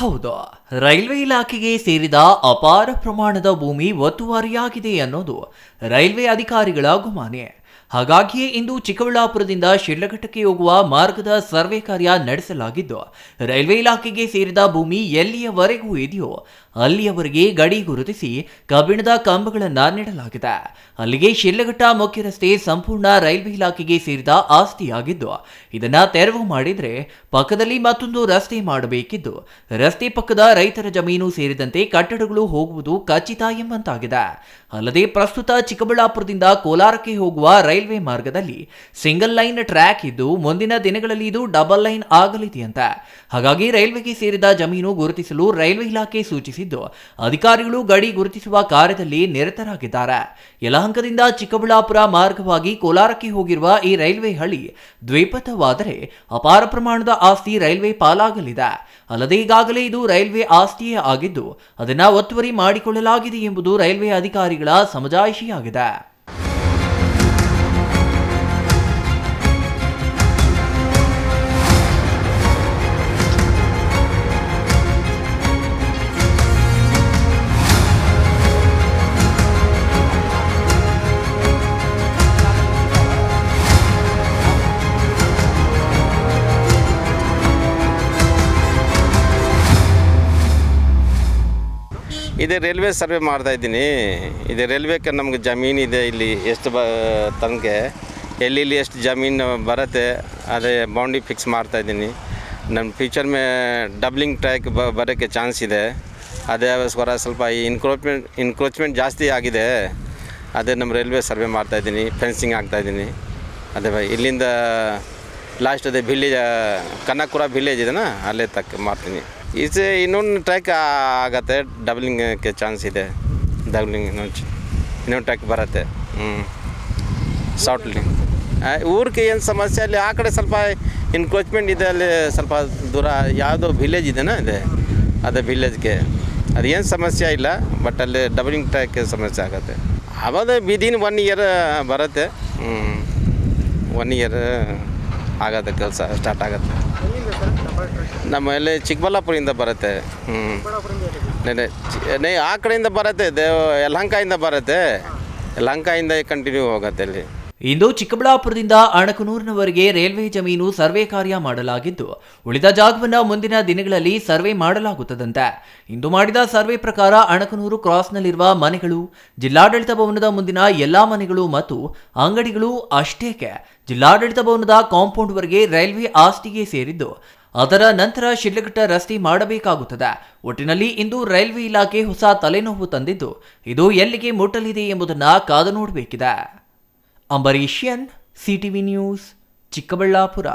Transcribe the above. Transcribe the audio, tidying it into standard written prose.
ಹೌದು, ರೈಲ್ವೆ ಇಲಾಖೆಗೆ ಸೇರಿದ ಅಪಾರ ಪ್ರಮಾಣದ ಭೂಮಿ ಒತ್ತುವರಿಯಾಗಿದೆ ಅನ್ನೋದು ರೈಲ್ವೆ ಅಧಿಕಾರಿಗಳ ಗುಮಾನೆ. ಹಾಗಾಗಿಯೇ ಇಂದು ಚಿಕ್ಕಬಳ್ಳಾಪುರದಿಂದ ಶಿಡ್ಲಘಟ್ಟಕ್ಕೆ ಹೋಗುವ ಮಾರ್ಗದ ಸರ್ವೆ ಕಾರ್ಯ ನಡೆಸಲಾಗಿದ್ದು, ರೈಲ್ವೆ ಇಲಾಖೆಗೆ ಸೇರಿದ ಭೂಮಿ ಎಲ್ಲಿಯವರೆಗೂ ಇದೆಯೋ ಅಲ್ಲಿಯವರೆಗೆ ಗಡಿ ಗುರುತಿಸಿ ಕಬ್ಬಿಣದ ಕಂಬಗಳನ್ನು ನೆಡಲಾಗಿದೆ. ಅಲ್ಲಿಗೆ ಶಿಡ್ಲಘಟ್ಟ ಮುಖ್ಯ ರಸ್ತೆ ಸಂಪೂರ್ಣ ರೈಲ್ವೆ ಇಲಾಖೆಗೆ ಸೇರಿದ ಆಸ್ತಿಯಾಗಿದ್ದು, ಇದನ್ನ ತೆರವು ಮಾಡಿದ್ರೆ ಪಕ್ಕದಲ್ಲಿ ಮತ್ತೊಂದು ರಸ್ತೆ ಮಾಡಬೇಕಿದ್ದು, ರಸ್ತೆ ಪಕ್ಕದ ರೈತರ ಜಮೀನು ಸೇರಿದಂತೆ ಕಟ್ಟಡಗಳು ಹೋಗುವುದು ಖಚಿತ ಎಂಬಂತಾಗಿದೆ. ಅಲ್ಲದೆ ಪ್ರಸ್ತುತ ಚಿಕ್ಕಬಳ್ಳಾಪುರದಿಂದ ಕೋಲಾರಕ್ಕೆ ಹೋಗುವ ರೈಲ್ವೆ ಮಾರ್ಗದಲ್ಲಿ ಸಿಂಗಲ್ ಲೈನ್ ಟ್ರ್ಯಾಕ್ ಇದ್ದು, ಮುಂದಿನ ದಿನಗಳಲ್ಲಿ ಇದು ಡಬಲ್ ಲೈನ್ ಆಗಲಿದೆಯಂತೆ. ಹಾಗಾಗಿ ರೈಲ್ವೆಗೆ ಸೇರಿದ ಜಮೀನು ಗುರುತಿಸಲು ರೈಲ್ವೆ ಇಲಾಖೆ ಸೂಚಿಸಿದ್ದು, ಅಧಿಕಾರಿಗಳು ಗಡಿ ಗುರುತಿಸುವ ಕಾರ್ಯದಲ್ಲಿ ನಿರತರಾಗಿದ್ದಾರೆ. ಯಲಹಂಕದಿಂದ ಚಿಕ್ಕಬಳ್ಳಾಪುರ ಮಾರ್ಗವಾಗಿ ಕೋಲಾರಕ್ಕೆ ಹೋಗಿರುವ ಈ ರೈಲ್ವೆ ಹಳಿ ದ್ವಿಪಥವಾದರೆ ಅಪಾರ ಪ್ರಮಾಣದ ಆಸ್ತಿ ರೈಲ್ವೆ ಪಾಲಾಗಲಿದೆ. ಅಲ್ಲದೆ ಈಗಾಗಲೇ ಇದು ರೈಲ್ವೆ ಆಸ್ತಿಯೇ ಆಗಿದ್ದು, ಅದನ್ನು ಒತ್ತುವರಿ ಮಾಡಿಕೊಳ್ಳಲಾಗಿದೆ ಎಂಬುದು ರೈಲ್ವೆ ಅಧಿಕಾರಿಗಳ ಸಮಜಾಯಿಷಿಯಾಗಿದೆ. ಇದೇ ರೈಲ್ವೆ ಸರ್ವೆ ಮಾಡ್ತಾ ಇದ್ದೀನಿ. ಇದು ರೈಲ್ವೆಗೆ ನಮ್ಗೆ ಜಮೀನಿದೆ, ಇಲ್ಲಿ ಎಷ್ಟು ತನಕ ಎಲ್ಲಿ ಎಷ್ಟು ಜಮೀನು ಬರುತ್ತೆ ಅದೇ ಬೌಂಡ್ರಿ ಫಿಕ್ಸ್ ಮಾಡ್ತಾಯಿದ್ದೀನಿ. ನಮ್ಮ ಫ್ಯೂಚರ್ ಮೇ ಡಬ್ಲಿಂಗ್ ಟ್ರ್ಯಾಕ್ ಬರೋಕ್ಕೆ ಚಾನ್ಸ್ ಇದೆ. ಅದೇಗೋಸ್ಕರ ಸ್ವಲ್ಪ ಈ ಇನ್ಕ್ರೋಚ್ಮೆಂಟ್ ಜಾಸ್ತಿ ಆಗಿದೆ. ಅದೇ ನಮ್ಮ ರೈಲ್ವೆ ಸರ್ವೆ ಮಾಡ್ತಾಯಿದ್ದೀನಿ, ಫೆನ್ಸಿಂಗ್ ಆಗ್ತಾಯಿದ್ದೀನಿ. ಅದೇ ಇಲ್ಲಿಂದ ಲಾಸ್ಟ್ ಅದೇ ವಿಲೇಜ್ ಕನಕಪುರ ವಿಲೇಜ್ ಇದೆನಾ, ಅಲ್ಲೇ ತಕ್ಕ ಮಾಡ್ತೀನಿ. ಈಚೆ ಇನ್ನೊಂದು ಟ್ರ್ಯಾಕ್ ಆಗತ್ತೆ, ಡಬ್ಲಿಂಗ್ಗೆ ಚಾನ್ಸ್ ಇದೆ. ಡಬ್ಲಿಂಗ್ ಇನ್ನೊಂದು ಟ್ರ್ಯಾಕ್ ಬರುತ್ತೆ. ಸಾಫ್ಟ್ಲಿ ಊರಿಗೆ ಏನು ಸಮಸ್ಯೆ, ಅಲ್ಲಿ ಆ ಕಡೆ ಸ್ವಲ್ಪ ಇನ್ಕ್ರೋಚ್ಮೆಂಟ್ ಇದೆ. ಅಲ್ಲಿ ಸ್ವಲ್ಪ ದೂರ ಯಾವುದೋ ವಿಲೇಜ್ ಇದೆನಾ ಇದೆ, ಅದೇ ವಿಲೇಜ್ಗೆ ಅದೇನು ಸಮಸ್ಯೆ ಇಲ್ಲ. ಬಟ್ ಅಲ್ಲಿ ಡಬ್ಲಿಂಗ್ ಟ್ರ್ಯಾಕ್ ಸಮಸ್ಯೆ ಆಗುತ್ತೆ. ಅವಾಗ ವಿದಿನ್ 1 ಇಯರ್ ಬರುತ್ತೆ. 1 ಇಯರ್ ಆಗುತ್ತೆ, ಕೆಲಸ ಸ್ಟಾರ್ಟ್ ಆಗುತ್ತೆ. ನಮ್ಮಲ್ಲಿ ಚಿಕ್ಕಬಳ್ಳಾಪುರದಿಂದ ಬರುತ್ತೆ. ಆ ಕಡೆಯಿಂದ ಬರುತ್ತೆ, ಯಲಹಂಕದಿಂದ ಬರುತ್ತೆ. ಯಲಹಂಕದಿಂದ ಕಂಟಿನ್ಯೂ ಹೋಗುತ್ತೆ ಅಲ್ಲಿ. ಇಂದು ಚಿಕ್ಕಬಳ್ಳಾಪುರದಿಂದ ಅಣಕನೂರಿನವರೆಗೆ ರೈಲ್ವೆ ಜಮೀನು ಸರ್ವೆ ಕಾರ್ಯ ಮಾಡಲಾಗಿದ್ದು, ಉಳಿದ ಜಾಗವನ್ನು ಮುಂದಿನ ದಿನಗಳಲ್ಲಿ ಸರ್ವೆ ಮಾಡಲಾಗುತ್ತದಂತೆ. ಇಂದು ಮಾಡಿದ ಸರ್ವೆ ಪ್ರಕಾರ ಅಣಕನೂರು ಕ್ರಾಸ್ನಲ್ಲಿರುವ ಮನೆಗಳು, ಜಿಲ್ಲಾಡಳಿತ ಭವನದ ಮುಂದಿನ ಎಲ್ಲಾ ಮನೆಗಳು ಮತ್ತು ಅಂಗಡಿಗಳು ಅಷ್ಟೇಕೆ ಜಿಲ್ಲಾಡಳಿತ ಭವನದ ಕಾಂಪೌಂಡ್ವರೆಗೆ ರೈಲ್ವೆ ಆಸ್ತಿಗೆ ಸೇರಿದ್ದು, ಅದರ ನಂತರ ಶಿಡ್ಲಘಟ್ಟ ರಸ್ತೆ ಮಾಡಬೇಕಾಗುತ್ತದೆ. ಒಟ್ಟಿನಲ್ಲಿ ಇಂದು ರೈಲ್ವೆ ಇಲಾಖೆ ಹೊಸ ತಲೆನೋವು ತಂದಿದ್ದು, ಇದು ಎಲ್ಲಿಗೆ ಮುಟ್ಟಲಿದೆ ಎಂಬುದನ್ನು ಕಾದು ನೋಡಬೇಕಿದೆ. ಅಂಬರೀಷನ್, ಸಿಟಿವಿ ನ್ಯೂಸ್, ಚಿಕ್ಕಬಳ್ಳಾಪುರ.